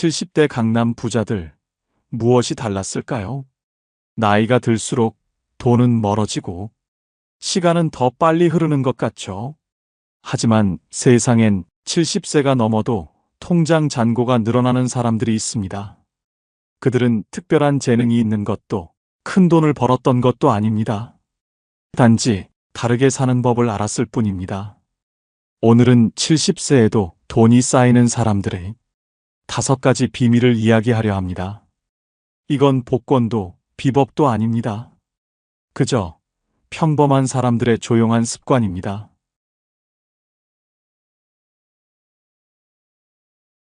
70대 강남 부자들, 무엇이 달랐을까요? 나이가 들수록 돈은 멀어지고 시간은 더 빨리 흐르는 것 같죠? 하지만 세상엔 70세가 넘어도 통장 잔고가 늘어나는 사람들이 있습니다. 그들은 특별한 재능이 있는 것도 큰 돈을 벌었던 것도 아닙니다. 단지 다르게 사는 법을 알았을 뿐입니다. 오늘은 70세에도 돈이 쌓이는 사람들의 5가지 비밀을 이야기하려 합니다. 이건 복권도 비법도 아닙니다. 그저 평범한 사람들의 조용한 습관입니다.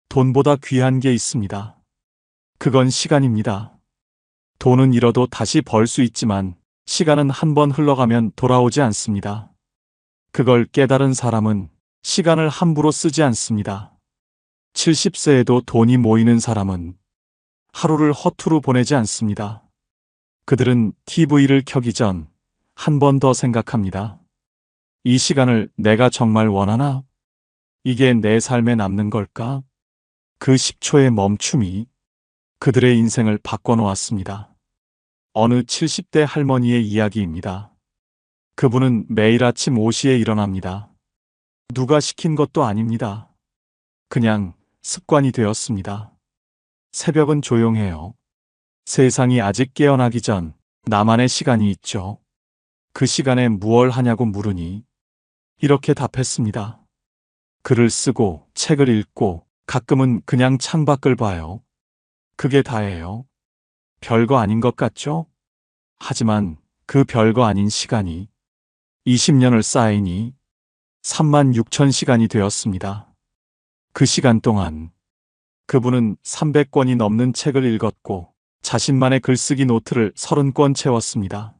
돈보다 귀한 게 있습니다. 그건 시간입니다. 돈은 잃어도 다시 벌 수 있지만 시간은 한 번 흘러가면 돌아오지 않습니다. 그걸 깨달은 사람은 시간을 함부로 쓰지 않습니다. 70세에도 돈이 모이는 사람은 하루를 허투루 보내지 않습니다. 그들은 TV를 켜기 전 한 번 더 생각합니다. 이 시간을 내가 정말 원하나? 이게 내 삶에 남는 걸까? 그 10초의 멈춤이 그들의 인생을 바꿔놓았습니다. 어느 70대 할머니의 이야기입니다. 그분은 매일 아침 5시에 일어납니다. 누가 시킨 것도 아닙니다. 그냥 습관이 되었습니다. 새벽은 조용해요. 세상이 아직 깨어나기 전 나만의 시간이 있죠. 그 시간에 무얼 하냐고 물으니 이렇게 답했습니다. 글을 쓰고 책을 읽고 가끔은 그냥 창밖을 봐요. 그게 다예요. 별거 아닌 것 같죠? 하지만 그 별거 아닌 시간이 20년을 쌓이니 36,000시간이 되었습니다. 그 시간 동안 그분은 300권이 넘는 책을 읽었고 자신만의 글쓰기 노트를 30권 채웠습니다.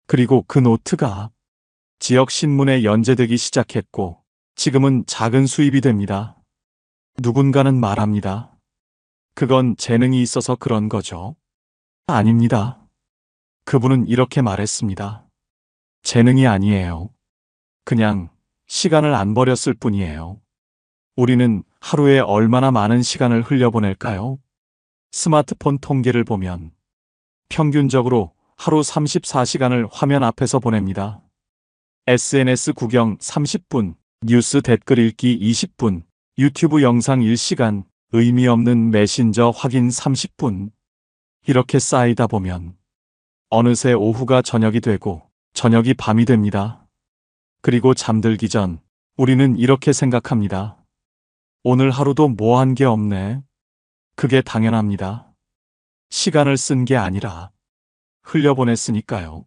그리고 그 노트가 지역 신문에 연재되기 시작했고 지금은 작은 수입이 됩니다. 누군가는 말합니다. 그건 재능이 있어서 그런 거죠. 아닙니다. 그분은 이렇게 말했습니다. 재능이 아니에요. 그냥 시간을 안 버렸을 뿐이에요. 우리는 하루에 얼마나 많은 시간을 흘려보낼까요? 스마트폰 통계를 보면 평균적으로 하루 34시간을 화면 앞에서 보냅니다. SNS 구경 30분, 뉴스 댓글 읽기 20분, 유튜브 영상 1시간, 의미 없는 메신저 확인 30분. 이렇게 쌓이다 보면 어느새 오후가 저녁이 되고 저녁이 밤이 됩니다. 그리고 잠들기 전 우리는 이렇게 생각합니다. 오늘 하루도 뭐 한 게 없네. 그게 당연합니다. 시간을 쓴 게 아니라 흘려보냈으니까요.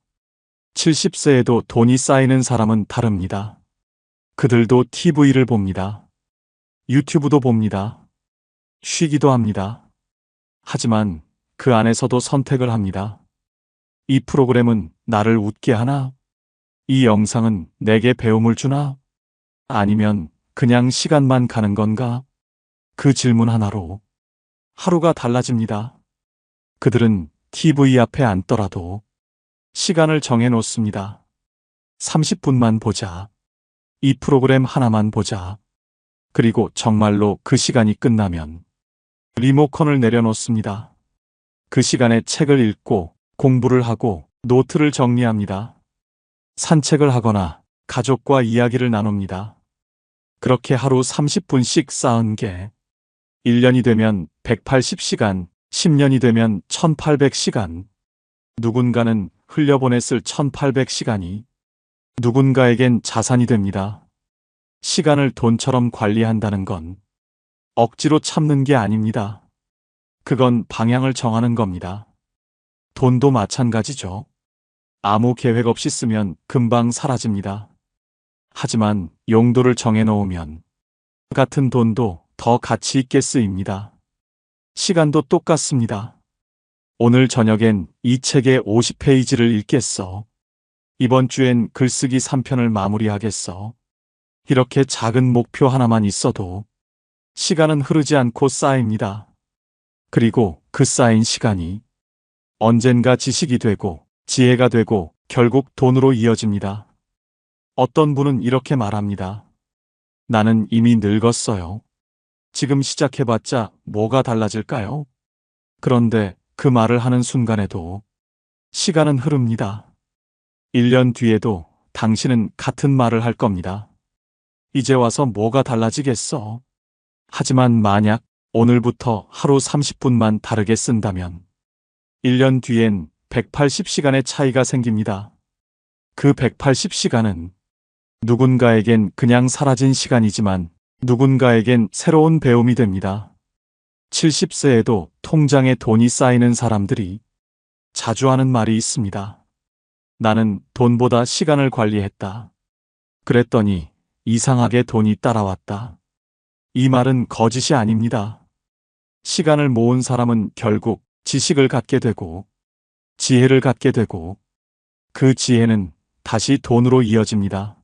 70세에도 돈이 쌓이는 사람은 다릅니다. 그들도 TV를 봅니다. 유튜브도 봅니다. 쉬기도 합니다. 하지만 그 안에서도 선택을 합니다. 이 프로그램은 나를 웃게 하나? 이 영상은 내게 배움을 주나? 아니면 그냥 시간만 가는 건가? 그 질문 하나로 하루가 달라집니다. 그들은 TV 앞에 앉더라도 시간을 정해놓습니다. 30분만 보자. 이 프로그램 하나만 보자. 그리고 정말로 그 시간이 끝나면 리모컨을 내려놓습니다. 그 시간에 책을 읽고 공부를 하고 노트를 정리합니다. 산책을 하거나 가족과 이야기를 나눕니다. 그렇게 하루 30분씩 쌓은 게 1년이 되면 180시간, 10년이 되면 1800시간. 누군가는 흘려보냈을 1800시간이 누군가에겐 자산이 됩니다. 시간을 돈처럼 관리한다는 건 억지로 참는 게 아닙니다. 그건 방향을 정하는 겁니다. 돈도 마찬가지죠. 아무 계획 없이 쓰면 금방 사라집니다. 하지만 용도를 정해놓으면 같은 돈도 더 가치 있게 쓰입니다. 시간도 똑같습니다. 오늘 저녁엔 이 책의 50페이지를 읽겠어. 이번 주엔 글쓰기 3편을 마무리하겠어. 이렇게 작은 목표 하나만 있어도 시간은 흐르지 않고 쌓입니다. 그리고 그 쌓인 시간이 언젠가 지식이 되고 지혜가 되고 결국 돈으로 이어집니다. 어떤 분은 이렇게 말합니다. 나는 이미 늙었어요. 지금 시작해봤자 뭐가 달라질까요? 그런데 그 말을 하는 순간에도 시간은 흐릅니다. 1년 뒤에도 당신은 같은 말을 할 겁니다. 이제 와서 뭐가 달라지겠어? 하지만 만약 오늘부터 하루 30분만 다르게 쓴다면 1년 뒤엔 180시간의 차이가 생깁니다. 그 180시간은 누군가에겐 그냥 사라진 시간이지만 누군가에겐 새로운 배움이 됩니다. 70세에도 통장에 돈이 쌓이는 사람들이 자주 하는 말이 있습니다. 나는 돈보다 시간을 관리했다. 그랬더니 이상하게 돈이 따라왔다. 이 말은 거짓이 아닙니다. 시간을 모은 사람은 결국 지식을 갖게 되고 지혜를 갖게 되고 그 지혜는 다시 돈으로 이어집니다.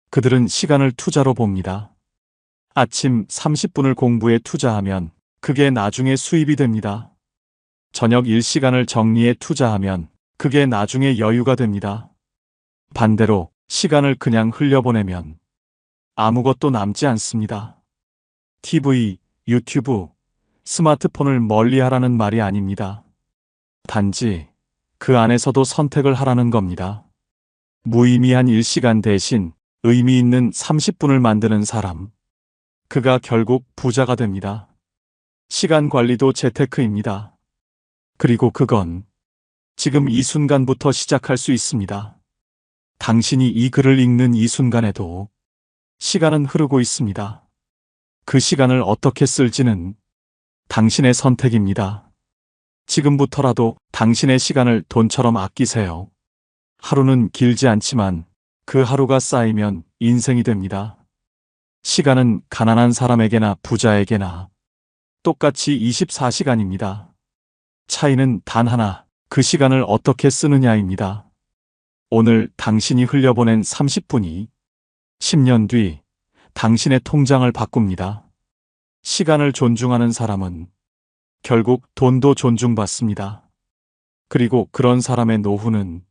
그들은 시간을 투자로 봅니다. 아침 30분을 공부에 투자하면 그게 나중에 수입이 됩니다. 저녁 1시간을 정리에 투자하면 그게 나중에 여유가 됩니다. 반대로 시간을 그냥 흘려보내면 아무것도 남지 않습니다. TV, 유튜브, 스마트폰을 멀리하라는 말이 아닙니다. 단지 그 안에서도 선택을 하라는 겁니다. 무의미한 1시간 대신 의미 있는 30분을 만드는 사람. 그가 결국 부자가 됩니다. 시간 관리도 재테크입니다. 그리고 그건 지금 이 순간부터 시작할 수 있습니다. 당신이 이 글을 읽는 이 순간에도 시간은 흐르고 있습니다. 그 시간을 어떻게 쓸지는 당신의 선택입니다. 지금부터라도 당신의 시간을 돈처럼 아끼세요. 하루는 길지 않지만 그 하루가 쌓이면 인생이 됩니다. 시간은 가난한 사람에게나 부자에게나 똑같이 24시간입니다. 차이는 단 하나, 그 시간을 어떻게 쓰느냐입니다. 오늘 당신이 흘려보낸 30분이 10년 뒤 당신의 통장을 바꿉니다. 시간을 존중하는 사람은 결국 돈도 존중받습니다. 그리고 그런 사람의 노후는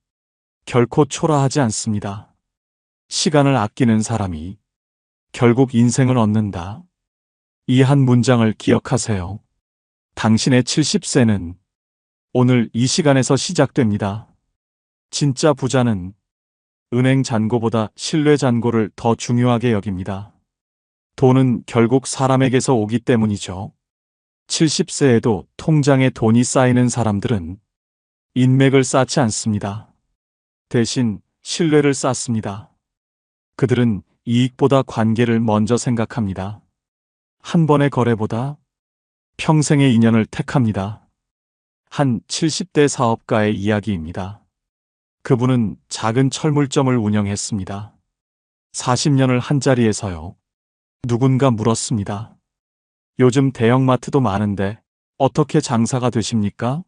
결코 초라하지 않습니다. 시간을 아끼는 사람이 결국 인생을 얻는다. 이 한 문장을 기억하세요. 당신의 70세는 오늘 이 시간에서 시작됩니다. 진짜 부자는 은행 잔고보다 신뢰 잔고를 더 중요하게 여깁니다. 돈은 결국 사람에게서 오기 때문이죠. 70세에도 통장에 돈이 쌓이는 사람들은 인맥을 쌓지 않습니다. 대신 신뢰를 쌓습니다. 그들은 이익보다 관계를 먼저 생각합니다. 한 번의 거래보다 평생의 인연을 택합니다. 한 70대 사업가의 이야기입니다. 그분은 작은 철물점을 운영했습니다. 40년을 한자리에서요. 누군가 물었습니다. 요즘 대형마트도 많은데 어떻게 장사가 되십니까?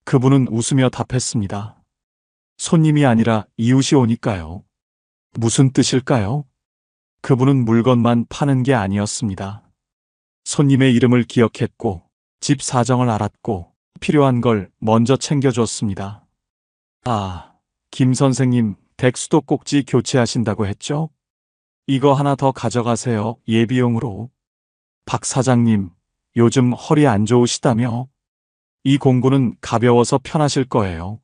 그분은 웃으며 답했습니다. 손님이 아니라 이웃이 오니까요. 무슨 뜻일까요? 그분은 물건만 파는 게 아니었습니다. 손님의 이름을 기억했고 집 사정을 알았고 필요한 걸 먼저 챙겨줬습니다. 아, 김 선생님 댁 수도꼭지 교체하신다고 했죠? 이거 하나 더 가져가세요. 예비용으로. 박 사장님, 요즘 허리 안 좋으시다며? 이 공구는 가벼워서 편하실 거예요.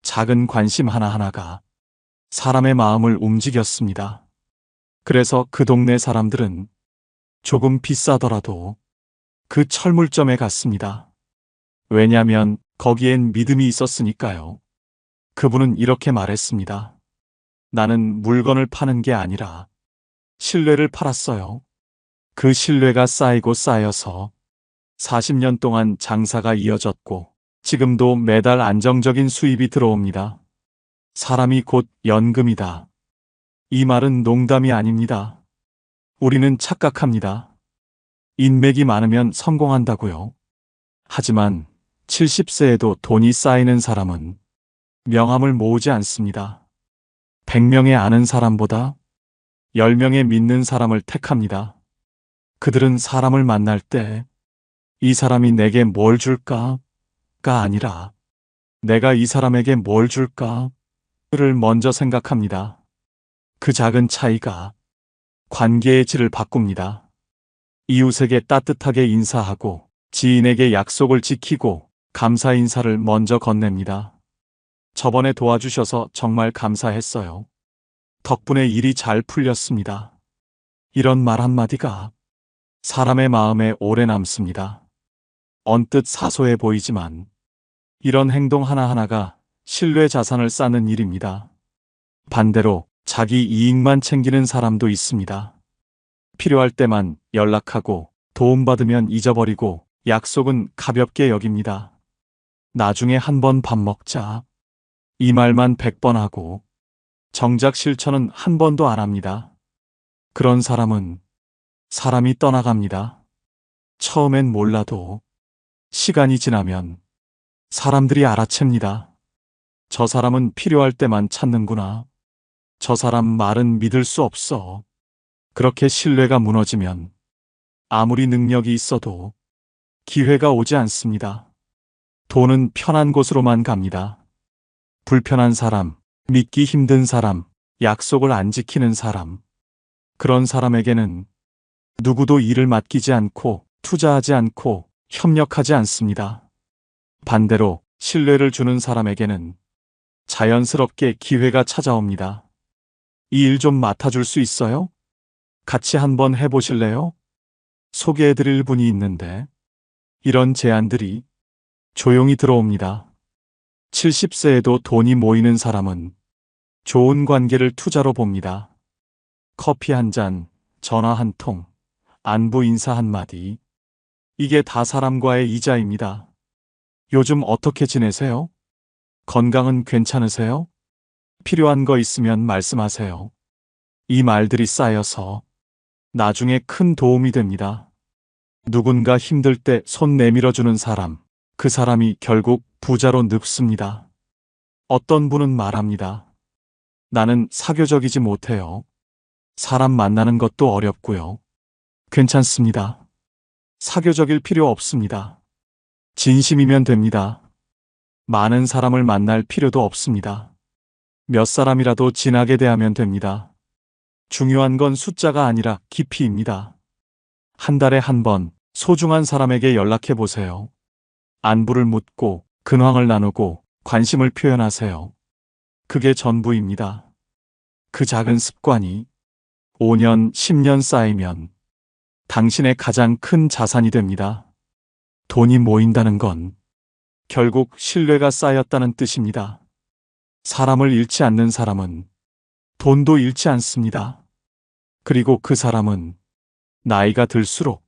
작은 관심 하나하나가 사람의 마음을 움직였습니다. 그래서 그 동네 사람들은 조금 비싸더라도 그 철물점에 갔습니다. 왜냐면 거기엔 믿음이 있었으니까요. 그분은 이렇게 말했습니다. 나는 물건을 파는 게 아니라 신뢰를 팔았어요. 그 신뢰가 쌓이고 쌓여서 40년 동안 장사가 이어졌고 지금도 매달 안정적인 수입이 들어옵니다. 사람이 곧 연금이다. 이 말은 농담이 아닙니다. 우리는 착각합니다. 인맥이 많으면 성공한다고요. 하지만 70세에도 돈이 쌓이는 사람은 명함을 모으지 않습니다. 100명의 아는 사람보다 10명의 믿는 사람을 택합니다. 그들은 사람을 만날 때 이 사람이 내게 뭘 줄까가 아니라 내가 이 사람에게 뭘 줄까를 먼저 생각합니다. 그 작은 차이가 관계의 질을 바꿉니다. 이웃에게 따뜻하게 인사하고 지인에게 약속을 지키고 감사 인사를 먼저 건넵니다. 저번에 도와주셔서 정말 감사했어요. 덕분에 일이 잘 풀렸습니다. 이런 말 한마디가 사람의 마음에 오래 남습니다. 언뜻 사소해 보이지만 이런 행동 하나하나가 신뢰 자산을 쌓는 일입니다. 반대로 자기 이익만 챙기는 사람도 있습니다. 필요할 때만 연락하고 도움받으면 잊어버리고 약속은 가볍게 여깁니다. 나중에 한번 밥 먹자. 이 말만 100번 하고 정작 실천은 한 번도 안 합니다. 그런 사람은 사람이 떠나갑니다. 처음엔 몰라도 시간이 지나면 사람들이 알아챕니다. 저 사람은 필요할 때만 찾는구나. 저 사람 말은 믿을 수 없어. 그렇게 신뢰가 무너지면 아무리 능력이 있어도 기회가 오지 않습니다. 돈은 편한 곳으로만 갑니다. 불편한 사람, 믿기 힘든 사람, 약속을 안 지키는 사람, 그런 사람에게는 누구도 일을 맡기지 않고 투자하지 않고 협력하지 않습니다. 반대로 신뢰를 주는 사람에게는 자연스럽게 기회가 찾아옵니다. 이 일 좀 맡아줄 수 있어요? 같이 한번 해보실래요? 소개해드릴 분이 있는데 이런 제안들이 조용히 들어옵니다. 70세에도 돈이 모이는 사람은 좋은 관계를 투자로 봅니다. 커피 한 잔, 전화 한 통, 안부 인사 한마디. 이게 다 사람과의 이자입니다. 요즘 어떻게 지내세요? 건강은 괜찮으세요? 필요한 거 있으면 말씀하세요. 이 말들이 쌓여서 나중에 큰 도움이 됩니다. 누군가 힘들 때 손 내밀어주는 사람, 그 사람이 결국 부자로 늙습니다. 어떤 분은 말합니다. 나는 사교적이지 못해요. 사람 만나는 것도 어렵고요. 괜찮습니다. 사교적일 필요 없습니다. 진심이면 됩니다. 많은 사람을 만날 필요도 없습니다. 몇 사람이라도 진하게 대하면 됩니다. 중요한 건 숫자가 아니라 깊이입니다. 한 달에 한 번 소중한 사람에게 연락해 보세요. 안부를 묻고 근황을 나누고 관심을 표현하세요. 그게 전부입니다. 그 작은 습관이 5년, 10년 쌓이면 당신의 가장 큰 자산이 됩니다. 돈이 모인다는 건 결국 신뢰가 쌓였다는 뜻입니다. 사람을 잃지 않는 사람은 돈도 잃지 않습니다. 그리고 그 사람은 나이가 들수록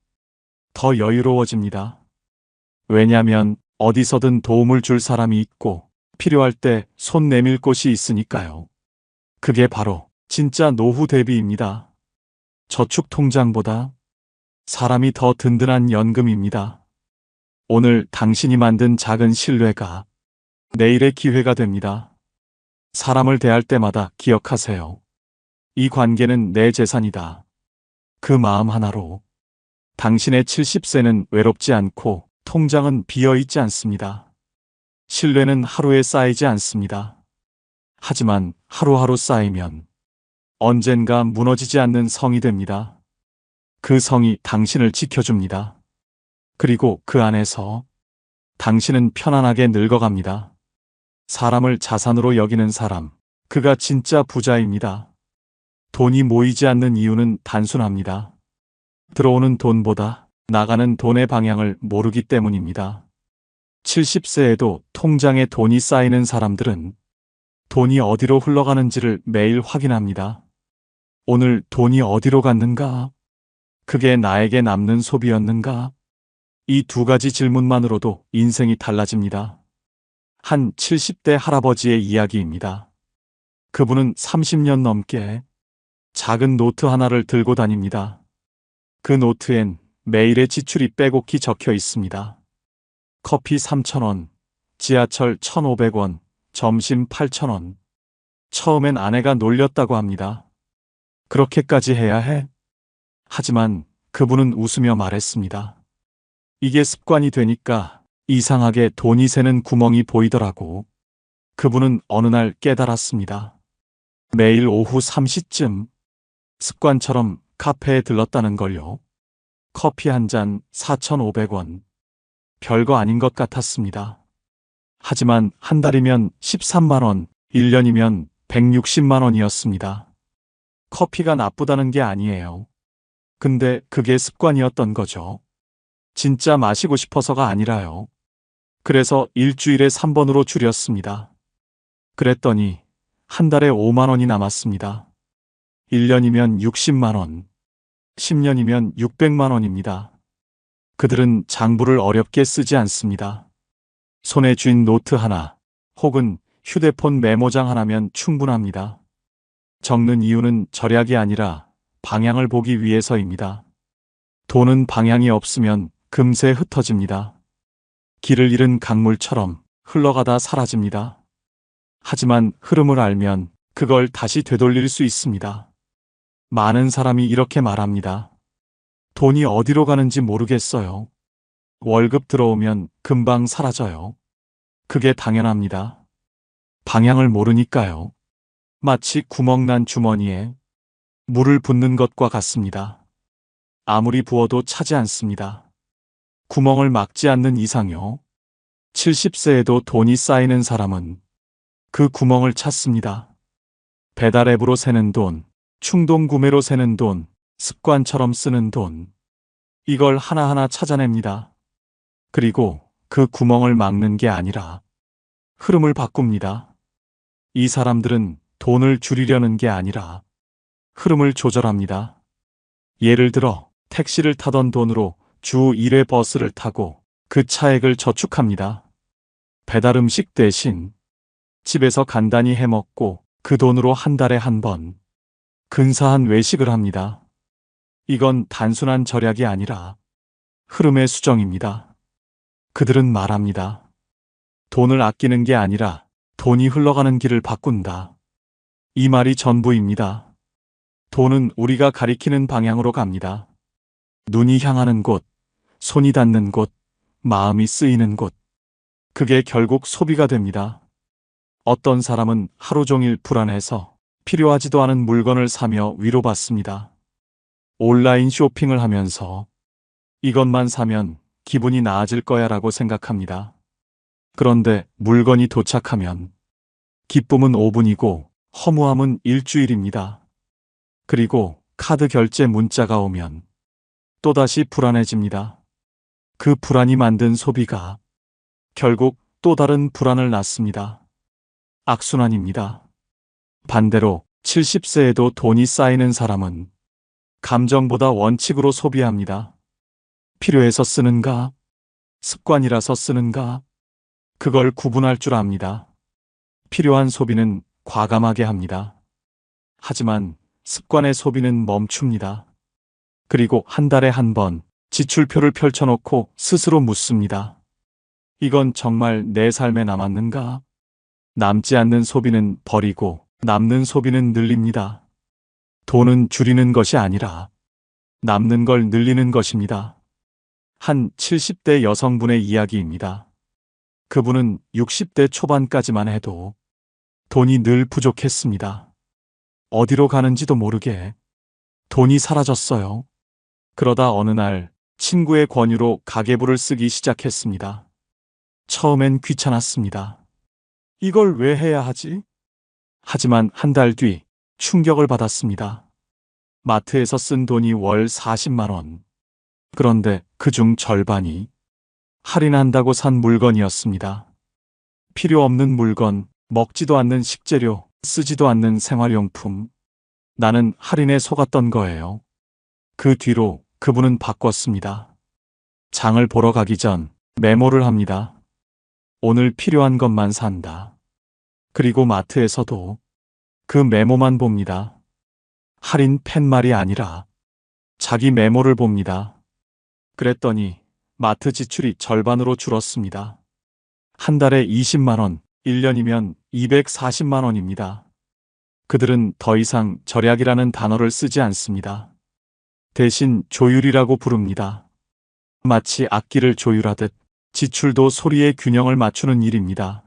더 여유로워집니다. 왜냐면 어디서든 도움을 줄 사람이 있고 필요할 때 손 내밀 곳이 있으니까요. 그게 바로 진짜 노후 대비입니다. 저축 통장보다 사람이 더 든든한 연금입니다. 오늘 당신이 만든 작은 신뢰가 내일의 기회가 됩니다. 사람을 대할 때마다 기억하세요. 이 관계는 내 재산이다. 그 마음 하나로 당신의 70세는 외롭지 않고 통장은 비어 있지 않습니다. 신뢰는 하루에 쌓이지 않습니다. 하지만 하루하루 쌓이면 언젠가 무너지지 않는 성이 됩니다. 그 성이 당신을 지켜줍니다. 그리고 그 안에서 당신은 편안하게 늙어갑니다. 사람을 자산으로 여기는 사람, 그가 진짜 부자입니다. 돈이 모이지 않는 이유는 단순합니다. 들어오는 돈보다 나가는 돈의 방향을 모르기 때문입니다. 70세에도 통장에 돈이 쌓이는 사람들은 돈이 어디로 흘러가는지를 매일 확인합니다. 오늘 돈이 어디로 갔는가? 그게 나에게 남는 소비였는가? 이 두 가지 질문만으로도 인생이 달라집니다. 한 70대 할아버지의 이야기입니다. 그분은 30년 넘게 작은 노트 하나를 들고 다닙니다. 그 노트엔 매일의 지출이 빼곡히 적혀 있습니다. 커피 3,000원, 지하철 1,500원, 점심 8,000원. 처음엔 아내가 놀렸다고 합니다. 그렇게까지 해야 해? 하지만 그분은 웃으며 말했습니다. 이게 습관이 되니까 이상하게 돈이 새는 구멍이 보이더라고. 그분은 어느 날 깨달았습니다. 매일 오후 3시쯤 습관처럼 카페에 들렀다는 걸요. 커피 한 잔 4,500원. 별거 아닌 것 같았습니다. 하지만 한 달이면 13만 원, 1년이면 160만 원이었습니다. 커피가 나쁘다는 게 아니에요. 근데 그게 습관이었던 거죠. 진짜 마시고 싶어서가 아니라요. 그래서 일주일에 3번으로 줄였습니다. 그랬더니 한 달에 5만 원이 남았습니다. 1년이면 60만 원, 10년이면 600만 원입니다. 그들은 장부를 어렵게 쓰지 않습니다. 손에 쥔 노트 하나 혹은 휴대폰 메모장 하나면 충분합니다. 적는 이유는 절약이 아니라 방향을 보기 위해서입니다. 돈은 방향이 없으면 금세 흩어집니다. 길을 잃은 강물처럼 흘러가다 사라집니다. 하지만 흐름을 알면 그걸 다시 되돌릴 수 있습니다. 많은 사람이 이렇게 말합니다. 돈이 어디로 가는지 모르겠어요. 월급 들어오면 금방 사라져요. 그게 당연합니다. 방향을 모르니까요. 마치 구멍난 주머니에 물을 붓는 것과 같습니다. 아무리 부어도 차지 않습니다. 구멍을 막지 않는 이상요. 70세에도 돈이 쌓이는 사람은 그 구멍을 찾습니다. 배달 앱으로 새는 돈, 충동 구매로 새는 돈, 습관처럼 쓰는 돈. 이걸 하나하나 찾아냅니다. 그리고 그 구멍을 막는 게 아니라 흐름을 바꿉니다. 이 사람들은 돈을 줄이려는 게 아니라 흐름을 조절합니다. 예를 들어 택시를 타던 돈으로 주 1회 버스를 타고 그 차액을 저축합니다. 배달 음식 대신 집에서 간단히 해먹고 그 돈으로 한 달에 한 번 근사한 외식을 합니다. 이건 단순한 절약이 아니라 흐름의 수정입니다. 그들은 말합니다. 돈을 아끼는 게 아니라 돈이 흘러가는 길을 바꾼다. 이 말이 전부입니다. 돈은 우리가 가리키는 방향으로 갑니다. 눈이 향하는 곳, 손이 닿는 곳, 마음이 쓰이는 곳. 그게 결국 소비가 됩니다. 어떤 사람은 하루 종일 불안해서 필요하지도 않은 물건을 사며 위로받습니다. 온라인 쇼핑을 하면서 이것만 사면 기분이 나아질 거야 라고 생각합니다. 그런데 물건이 도착하면 기쁨은 5분이고 허무함은 일주일입니다. 그리고 카드 결제 문자가 오면 또다시 불안해집니다. 그 불안이 만든 소비가 결국 또 다른 불안을 낳습니다. 악순환입니다. 반대로 70세에도 돈이 쌓이는 사람은 감정보다 원칙으로 소비합니다. 필요해서 쓰는가? 습관이라서 쓰는가? 그걸 구분할 줄 압니다. 필요한 소비는 과감하게 합니다. 하지만 습관의 소비는 멈춥니다. 그리고 한 달에 한 번 지출표를 펼쳐놓고 스스로 묻습니다. 이건 정말 내 삶에 남았는가? 남지 않는 소비는 버리고 남는 소비는 늘립니다. 돈은 줄이는 것이 아니라 남는 걸 늘리는 것입니다. 한 70대 여성분의 이야기입니다. 그분은 60대 초반까지만 해도 돈이 늘 부족했습니다. 어디로 가는지도 모르게 돈이 사라졌어요. 그러다 어느 날 친구의 권유로 가계부를 쓰기 시작했습니다. 처음엔 귀찮았습니다. 이걸 왜 해야 하지? 하지만 한 달 뒤 충격을 받았습니다. 마트에서 쓴 돈이 월 40만 원. 그런데 그중 절반이 할인한다고 산 물건이었습니다. 필요 없는 물건, 먹지도 않는 식재료, 쓰지도 않는 생활용품. 나는 할인에 속았던 거예요. 그 뒤로 그분은 바꿨습니다. 장을 보러 가기 전 메모를 합니다. 오늘 필요한 것만 산다. 그리고 마트에서도 그 메모만 봅니다. 할인 팻말이 아니라 자기 메모를 봅니다. 그랬더니 마트 지출이 절반으로 줄었습니다. 한 달에 20만 원, 1년이면 240만 원입니다. 그들은 더 이상 절약이라는 단어를 쓰지 않습니다. 대신 조율이라고 부릅니다. 마치 악기를 조율하듯 지출도 소리의 균형을 맞추는 일입니다.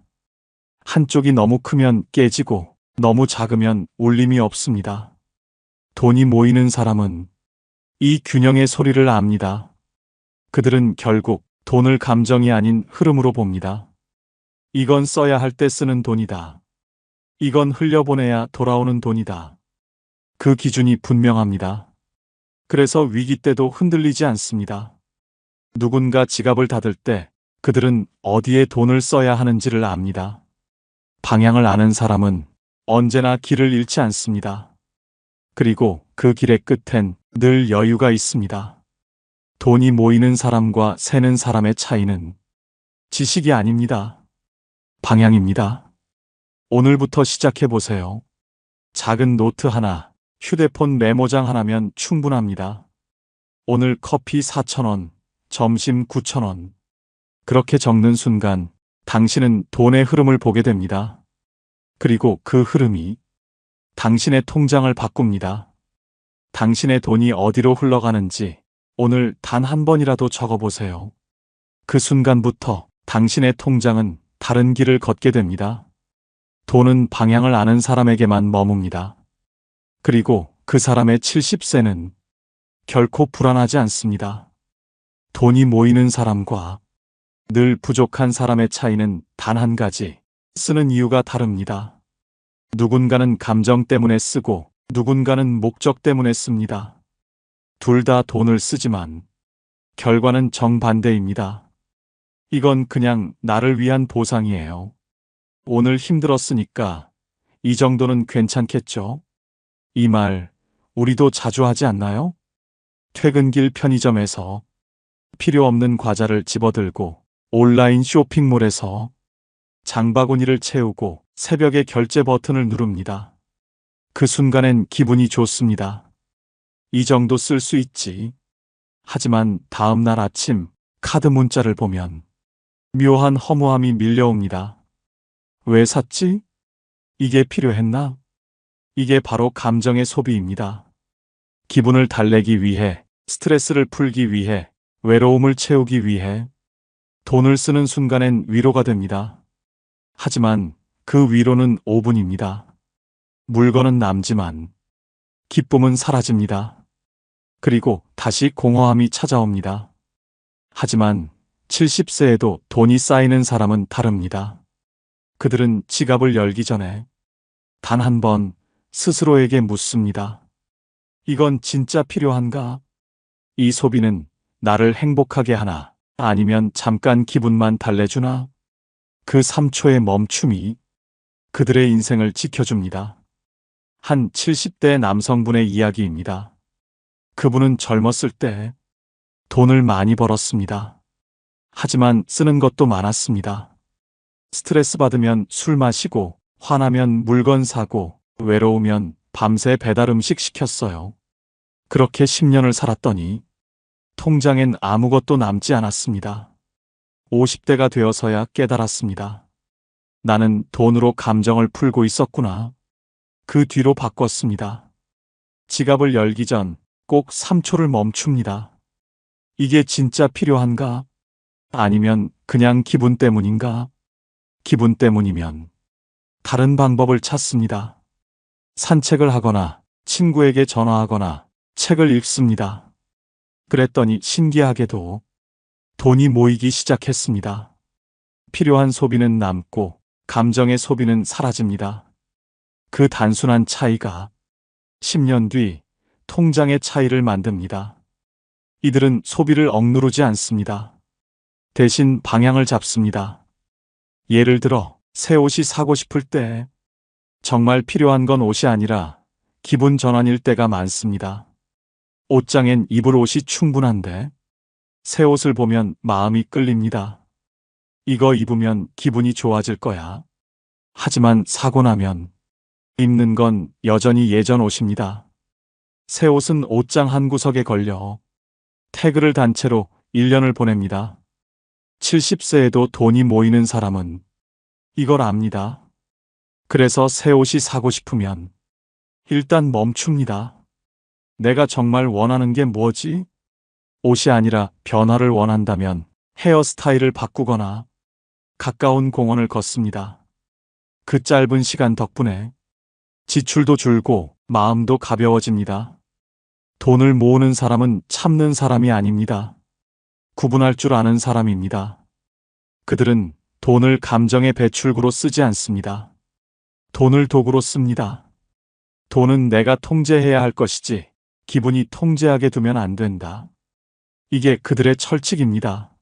한쪽이 너무 크면 깨지고 너무 작으면 울림이 없습니다. 돈이 모이는 사람은 이 균형의 소리를 압니다. 그들은 결국 돈을 감정이 아닌 흐름으로 봅니다. 이건 써야 할 때 쓰는 돈이다. 이건 흘려보내야 돌아오는 돈이다. 그 기준이 분명합니다. 그래서 위기 때도 흔들리지 않습니다. 누군가 지갑을 닫을 때 그들은 어디에 돈을 써야 하는지를 압니다. 방향을 아는 사람은 언제나 길을 잃지 않습니다. 그리고 그 길의 끝엔 늘 여유가 있습니다. 돈이 모이는 사람과 새는 사람의 차이는 지식이 아닙니다. 방향입니다. 오늘부터 시작해 보세요. 작은 노트 하나, 휴대폰 메모장 하나면 충분합니다. 오늘 커피 4,000원, 점심 9,000원. 그렇게 적는 순간 당신은 돈의 흐름을 보게 됩니다. 그리고 그 흐름이 당신의 통장을 바꿉니다. 당신의 돈이 어디로 흘러가는지 오늘 단 한 번이라도 적어보세요. 그 순간부터 당신의 통장은 다른 길을 걷게 됩니다. 돈은 방향을 아는 사람에게만 머뭅니다. 그리고 그 사람의 70세는 결코 불안하지 않습니다. 돈이 모이는 사람과 늘 부족한 사람의 차이는 단 한 가지, 쓰는 이유가 다릅니다. 누군가는 감정 때문에 쓰고 누군가는 목적 때문에 씁니다. 둘 다 돈을 쓰지만 결과는 정반대입니다. 이건 그냥 나를 위한 보상이에요. 오늘 힘들었으니까 이 정도는 괜찮겠죠? 이 말 우리도 자주 하지 않나요? 퇴근길 편의점에서 필요 없는 과자를 집어들고 온라인 쇼핑몰에서 장바구니를 채우고 새벽에 결제 버튼을 누릅니다. 그 순간엔 기분이 좋습니다. 이 정도 쓸 수 있지. 하지만 다음 날 아침 카드 문자를 보면 묘한 허무함이 밀려옵니다. 왜 샀지? 이게 필요했나? 이게 바로 감정의 소비입니다. 기분을 달래기 위해, 스트레스를 풀기 위해, 외로움을 채우기 위해 돈을 쓰는 순간엔 위로가 됩니다. 하지만 그 위로는 5분입니다. 물건은 남지만 기쁨은 사라집니다. 그리고 다시 공허함이 찾아옵니다. 하지만 70세에도 돈이 쌓이는 사람은 다릅니다. 그들은 지갑을 열기 전에 단 한 번 스스로에게 묻습니다. 이건 진짜 필요한가? 이 소비는 나를 행복하게 하나? 아니면 잠깐 기분만 달래주나? 그 3초의 멈춤이 그들의 인생을 지켜줍니다. 한 70대 남성분의 이야기입니다. 그분은 젊었을 때 돈을 많이 벌었습니다. 하지만 쓰는 것도 많았습니다. 스트레스 받으면 술 마시고, 화나면 물건 사고, 외로우면 밤새 배달 음식 시켰어요. 그렇게 10년을 살았더니 통장엔 아무것도 남지 않았습니다. 50대가 되어서야 깨달았습니다. 나는 돈으로 감정을 풀고 있었구나. 그 뒤로 바꿨습니다. 지갑을 열기 전 꼭 3초를 멈춥니다. 이게 진짜 필요한가? 아니면 그냥 기분 때문인가? 기분 때문이면 다른 방법을 찾습니다. 산책을 하거나 친구에게 전화하거나 책을 읽습니다. 그랬더니 신기하게도 돈이 모이기 시작했습니다. 필요한 소비는 남고 감정의 소비는 사라집니다. 그 단순한 차이가 10년 뒤 통장의 차이를 만듭니다. 이들은 소비를 억누르지 않습니다. 대신 방향을 잡습니다. 예를 들어 새 옷이 사고 싶을 때 정말 필요한 건 옷이 아니라 기분 전환일 때가 많습니다. 옷장엔 입을 옷이 충분한데 새 옷을 보면 마음이 끌립니다. 이거 입으면 기분이 좋아질 거야. 하지만 사고 나면 입는 건 여전히 예전 옷입니다. 새 옷은 옷장 한 구석에 걸려 태그를 단 채로 1년을 보냅니다. 70세에도 돈이 모이는 사람은 이걸 압니다. 그래서 새 옷이 사고 싶으면 일단 멈춥니다. 내가 정말 원하는 게 뭐지? 옷이 아니라 변화를 원한다면 헤어스타일을 바꾸거나 가까운 공원을 걷습니다. 그 짧은 시간 덕분에 지출도 줄고 마음도 가벼워집니다. 돈을 모으는 사람은 참는 사람이 아닙니다. 구분할 줄 아는 사람입니다. 그들은 돈을 감정의 배출구로 쓰지 않습니다. 돈을 도구로 씁니다. 돈은 내가 통제해야 할 것이지 기분이 통제하게 두면 안 된다. 이게 그들의 철칙입니다.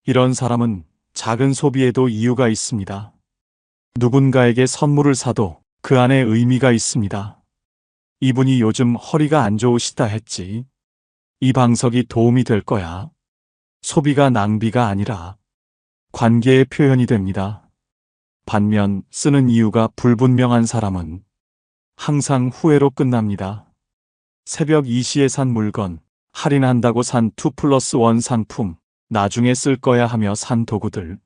이런 사람은 작은 소비에도 이유가 있습니다. 누군가에게 선물을 사도 그 안에 의미가 있습니다. 이분이 요즘 허리가 안 좋으시다 했지. 이 방석이 도움이 될 거야. 소비가 낭비가 아니라 관계의 표현이 됩니다. 반면 쓰는 이유가 불분명한 사람은 항상 후회로 끝납니다. 새벽 2시에 산 물건, 할인한다고 산 2+1 상품, 나중에 쓸 거야 하며 산 도구들.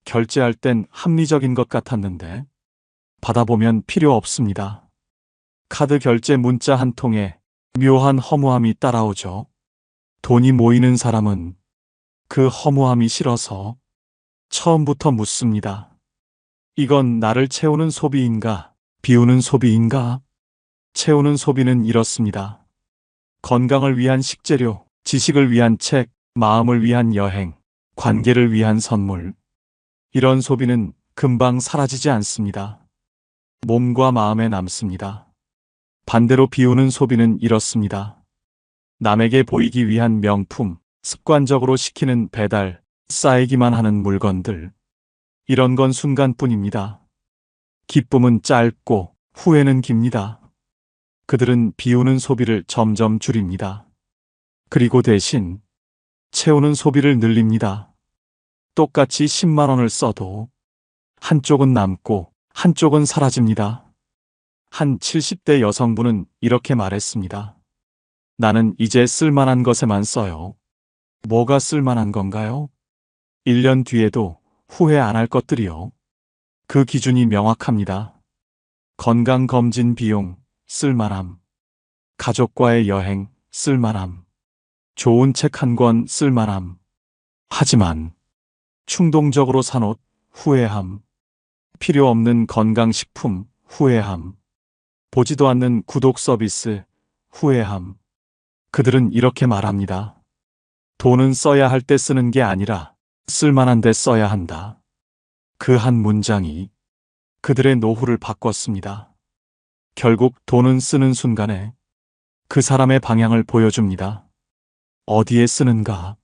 결제할 땐 합리적인 것 같았는데 받아보면 필요 없습니다. 카드 결제 문자 한 통에 묘한 허무함이 따라오죠. 돈이 모이는 사람은 그 허무함이 싫어서 처음부터 묻습니다. 이건 나를 채우는 소비인가, 비우는 소비인가? 채우는 소비는 이렇습니다. 건강을 위한 식재료, 지식을 위한 책, 마음을 위한 여행, 관계를 위한 선물. 이런 소비는 금방 사라지지 않습니다. 몸과 마음에 남습니다. 반대로 비우는 소비는 이렇습니다. 남에게 보이기 위한 명품, 습관적으로 시키는 배달, 쌓이기만 하는 물건들. 이런 건 순간뿐입니다. 기쁨은 짧고 후회는 깁니다. 그들은 비우는 소비를 점점 줄입니다. 그리고 대신 채우는 소비를 늘립니다. 똑같이 10만 원을 써도 한쪽은 남고 한쪽은 사라집니다. 한 70대 여성분은 이렇게 말했습니다. 나는 이제 쓸만한 것에만 써요. 뭐가 쓸만한 건가요? 1년 뒤에도 후회 안 할 것들이요. 그 기준이 명확합니다. 건강검진 비용, 쓸만함. 가족과의 여행, 쓸만함. 좋은 책 한 권, 쓸만함. 하지만 충동적으로 산 옷, 후회함. 필요 없는 건강식품, 후회함. 보지도 않는 구독 서비스, 후회함. 그들은 이렇게 말합니다. 돈은 써야 할 때 쓰는 게 아니라 쓸만한 데 써야 한다. 그 한 문장이 그들의 노후를 바꿨습니다. 결국 돈은 쓰는 순간에 그 사람의 방향을 보여줍니다. 어디에 쓰는가?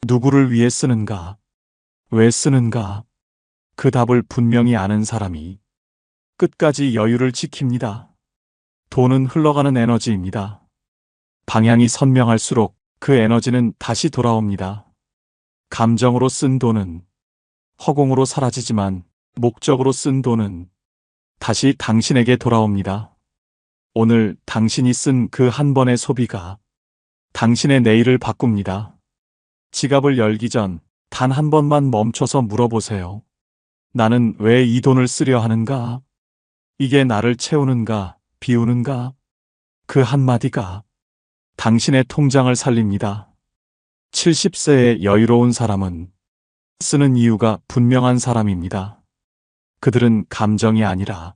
누구를 위해 쓰는가? 왜 쓰는가? 그 답을 분명히 아는 사람이 끝까지 여유를 지킵니다. 돈은 흘러가는 에너지입니다. 방향이 선명할수록 그 에너지는 다시 돌아옵니다. 감정으로 쓴 돈은 허공으로 사라지지만 목적으로 쓴 돈은 다시 당신에게 돌아옵니다. 오늘 당신이 쓴 그 한 번의 소비가 당신의 내일을 바꿉니다. 지갑을 열기 전 단 한 번만 멈춰서 물어보세요. 나는 왜 이 돈을 쓰려 하는가? 이게 나를 채우는가, 비우는가? 그 한마디가 당신의 통장을 살립니다. 70세의 여유로운 사람은 쓰는 이유가 분명한 사람입니다. 그들은 감정이 아니라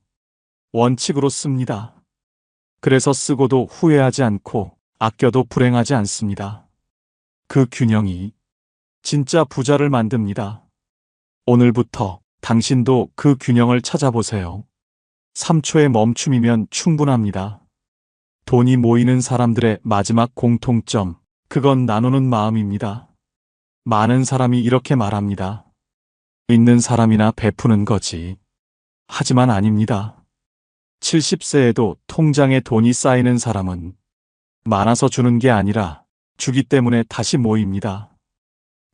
원칙으로 씁니다. 그래서 쓰고도 후회하지 않고 아껴도 불행하지 않습니다. 그 균형이 진짜 부자를 만듭니다. 오늘부터 당신도 그 균형을 찾아보세요. 3초의 멈춤이면 충분합니다. 돈이 모이는 사람들의 마지막 공통점, 그건 나누는 마음입니다. 많은 사람이 이렇게 말합니다. 있는 사람이나 베푸는 거지. 하지만 아닙니다. 70세에도 통장에 돈이 쌓이는 사람은 많아서 주는 게 아니라 주기 때문에 다시 모입니다.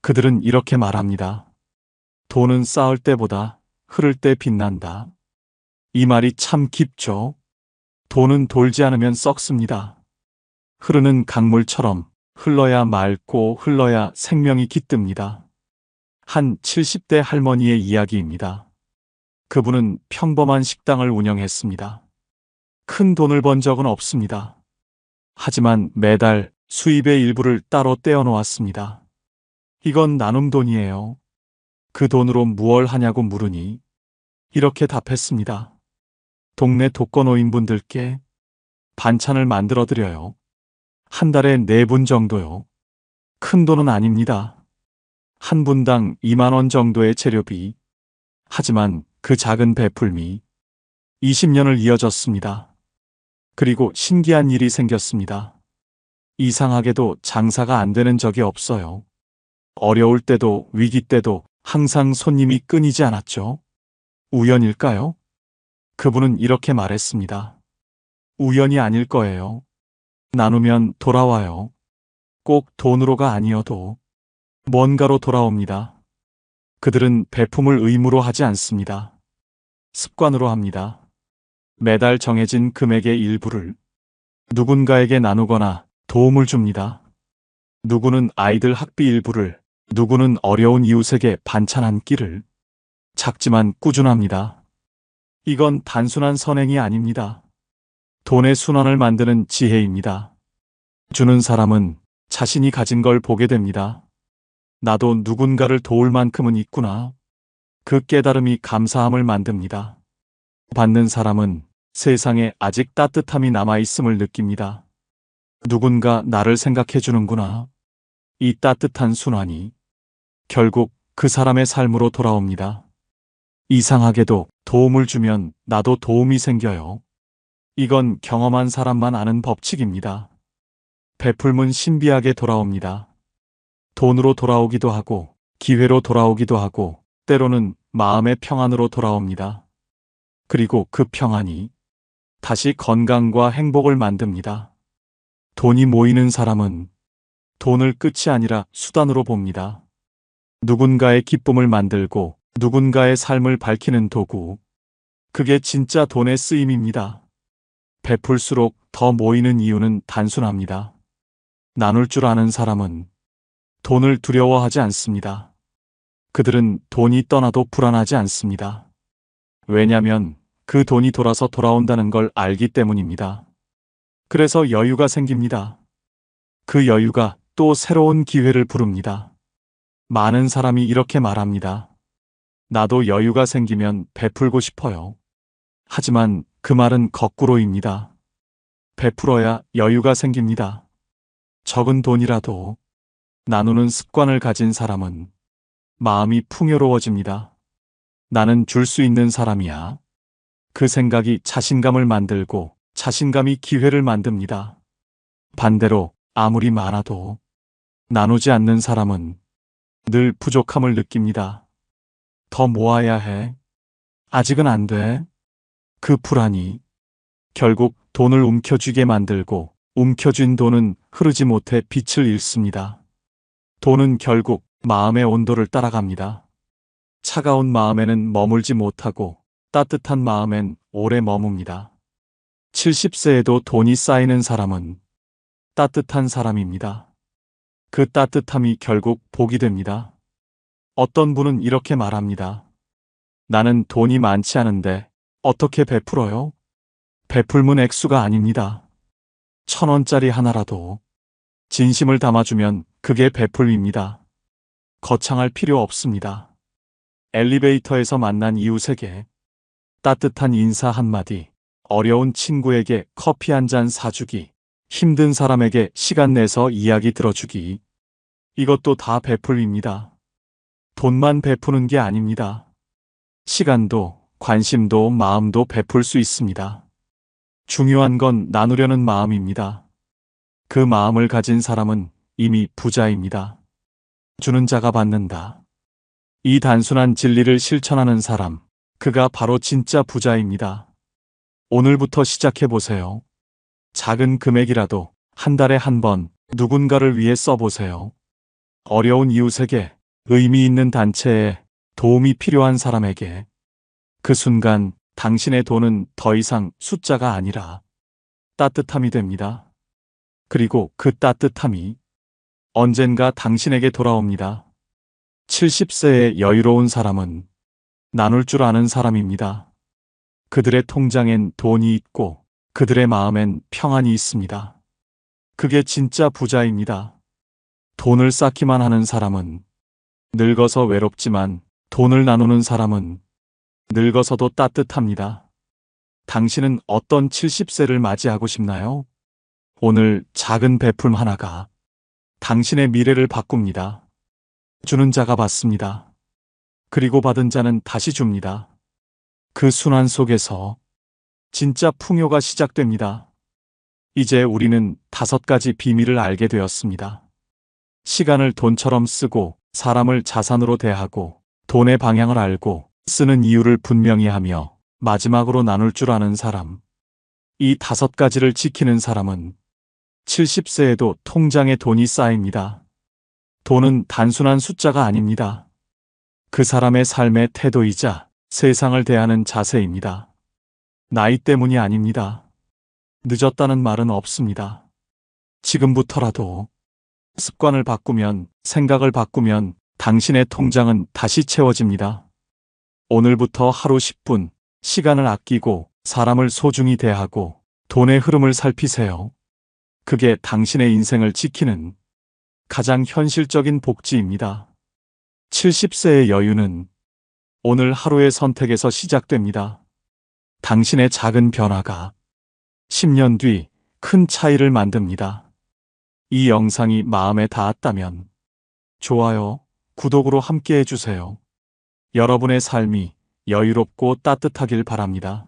그들은 이렇게 말합니다. 돈은 쌓을 때보다 흐를 때 빛난다. 이 말이 참 깊죠. 돈은 돌지 않으면 썩습니다. 흐르는 강물처럼 흘러야 맑고 흘러야 생명이 깃듭니다. 한 70대 할머니의 이야기입니다. 그분은 평범한 식당을 운영했습니다. 큰 돈을 번 적은 없습니다. 하지만 매달 수입의 일부를 따로 떼어놓았습니다. 이건 나눔 돈이에요. 그 돈으로 무얼 하냐고 물으니 이렇게 답했습니다. 동네 독거노인분들께 반찬을 만들어 드려요. 한 달에 4분 정도요. 큰 돈은 아닙니다. 한 분당 2만 원 정도의 재료비. 하지만 그 작은 베풀미 20년을 이어졌습니다. 그리고 신기한 일이 생겼습니다. 이상하게도 장사가 안 되는 적이 없어요. 어려울 때도 위기 때도 항상 손님이 끊이지 않았죠. 우연일까요? 그분은 이렇게 말했습니다. 우연이 아닐 거예요. 나누면 돌아와요. 꼭 돈으로가 아니어도 뭔가로 돌아옵니다. 그들은 베품을 의무로 하지 않습니다. 습관으로 합니다. 매달 정해진 금액의 일부를 누군가에게 나누거나 도움을 줍니다. 누구는 아이들 학비 일부를, 누구는 어려운 이웃에게 반찬 한 끼를. 작지만 꾸준합니다. 이건 단순한 선행이 아닙니다. 돈의 순환을 만드는 지혜입니다. 주는 사람은 자신이 가진 걸 보게 됩니다. 나도 누군가를 도울 만큼은 있구나. 그 깨달음이 감사함을 만듭니다. 받는 사람은 세상에 아직 따뜻함이 남아있음을 느낍니다. 누군가 나를 생각해 주는구나. 이 따뜻한 순환이 결국 그 사람의 삶으로 돌아옵니다. 이상하게도 도움을 주면 나도 도움이 생겨요. 이건 경험한 사람만 아는 법칙입니다. 베풀면 신비하게 돌아옵니다. 돈으로 돌아오기도 하고, 기회로 돌아오기도 하고, 때로는 마음의 평안으로 돌아옵니다. 그리고 그 평안이 다시 건강과 행복을 만듭니다. 돈이 모이는 사람은 돈을 끝이 아니라 수단으로 봅니다. 누군가의 기쁨을 만들고 누군가의 삶을 밝히는 도구. 그게 진짜 돈의 쓰임입니다. 베풀수록 더 모이는 이유는 단순합니다. 나눌 줄 아는 사람은 돈을 두려워하지 않습니다. 그들은 돈이 떠나도 불안하지 않습니다. 왜냐하면 그 돈이 돌아서 돌아온다는 걸 알기 때문입니다. 그래서 여유가 생깁니다. 그 여유가 또 새로운 기회를 부릅니다. 많은 사람이 이렇게 말합니다. 나도 여유가 생기면 베풀고 싶어요. 하지만 그 말은 거꾸로입니다. 베풀어야 여유가 생깁니다. 적은 돈이라도 나누는 습관을 가진 사람은 마음이 풍요로워집니다. 나는 줄 수 있는 사람이야. 그 생각이 자신감을 만들고 자신감이 기회를 만듭니다. 반대로 아무리 많아도 나누지 않는 사람은 늘 부족함을 느낍니다. 더 모아야 해. 아직은 안 돼. 그 불안이 결국 돈을 움켜쥐게 만들고 움켜쥔 돈은 흐르지 못해 빛을 잃습니다. 돈은 결국 마음의 온도를 따라갑니다. 차가운 마음에는 머물지 못하고 따뜻한 마음엔 오래 머뭅니다. 70세에도 돈이 쌓이는 사람은 따뜻한 사람입니다. 그 따뜻함이 결국 복이 됩니다. 어떤 분은 이렇게 말합니다. 나는 돈이 많지 않은데 어떻게 베풀어요? 베풀문 액수가 아닙니다. 1,000원짜리 하나라도 진심을 담아주면 그게 베풀입니다. 거창할 필요 없습니다. 엘리베이터에서 만난 이웃에게 따뜻한 인사 한마디, 어려운 친구에게 커피 한 잔 사주기, 힘든 사람에게 시간 내서 이야기 들어주기. 이것도 다 베풀입니다. 돈만 베푸는 게 아닙니다. 시간도, 관심도, 마음도 베풀 수 있습니다. 중요한 건 나누려는 마음입니다. 그 마음을 가진 사람은 이미 부자입니다. 주는 자가 받는다. 이 단순한 진리를 실천하는 사람, 그가 바로 진짜 부자입니다. 오늘부터 시작해보세요. 작은 금액이라도 한 달에 한 번 누군가를 위해 써보세요. 어려운 이웃에게, 의미 있는 단체에, 도움이 필요한 사람에게. 그 순간 당신의 돈은 더 이상 숫자가 아니라 따뜻함이 됩니다. 그리고 그 따뜻함이 언젠가 당신에게 돌아옵니다. 70세의 여유로운 사람은 나눌 줄 아는 사람입니다. 그들의 통장엔 돈이 있고 그들의 마음엔 평안이 있습니다. 그게 진짜 부자입니다. 돈을 쌓기만 하는 사람은 늙어서 외롭지만 돈을 나누는 사람은 늙어서도 따뜻합니다. 당신은 어떤 70세를 맞이하고 싶나요? 오늘 작은 베풀 하나가 당신의 미래를 바꿉니다. 주는 자가 받습니다. 그리고 받은 자는 다시 줍니다. 그 순환 속에서 진짜 풍요가 시작됩니다. 이제 우리는 5가지 비밀을 알게 되었습니다. 시간을 돈처럼 쓰고, 사람을 자산으로 대하고, 돈의 방향을 알고, 쓰는 이유를 분명히 하며, 마지막으로 나눌 줄 아는 사람. 이 5가지를 지키는 사람은 70세에도 통장에 돈이 쌓입니다. 돈은 단순한 숫자가 아닙니다. 그 사람의 삶의 태도이자 세상을 대하는 자세입니다. 나이 때문이 아닙니다. 늦었다는 말은 없습니다. 지금부터라도 습관을 바꾸면, 생각을 바꾸면 당신의 통장은 다시 채워집니다. 오늘부터 하루 10분 시간을 아끼고 사람을 소중히 대하고 돈의 흐름을 살피세요. 그게 당신의 인생을 지키는 가장 현실적인 복지입니다. 70세의 여유는 오늘 하루의 선택에서 시작됩니다. 당신의 작은 변화가 10년 뒤 큰 차이를 만듭니다. 이 영상이 마음에 닿았다면 좋아요, 구독으로 함께 해주세요. 여러분의 삶이 여유롭고 따뜻하길 바랍니다.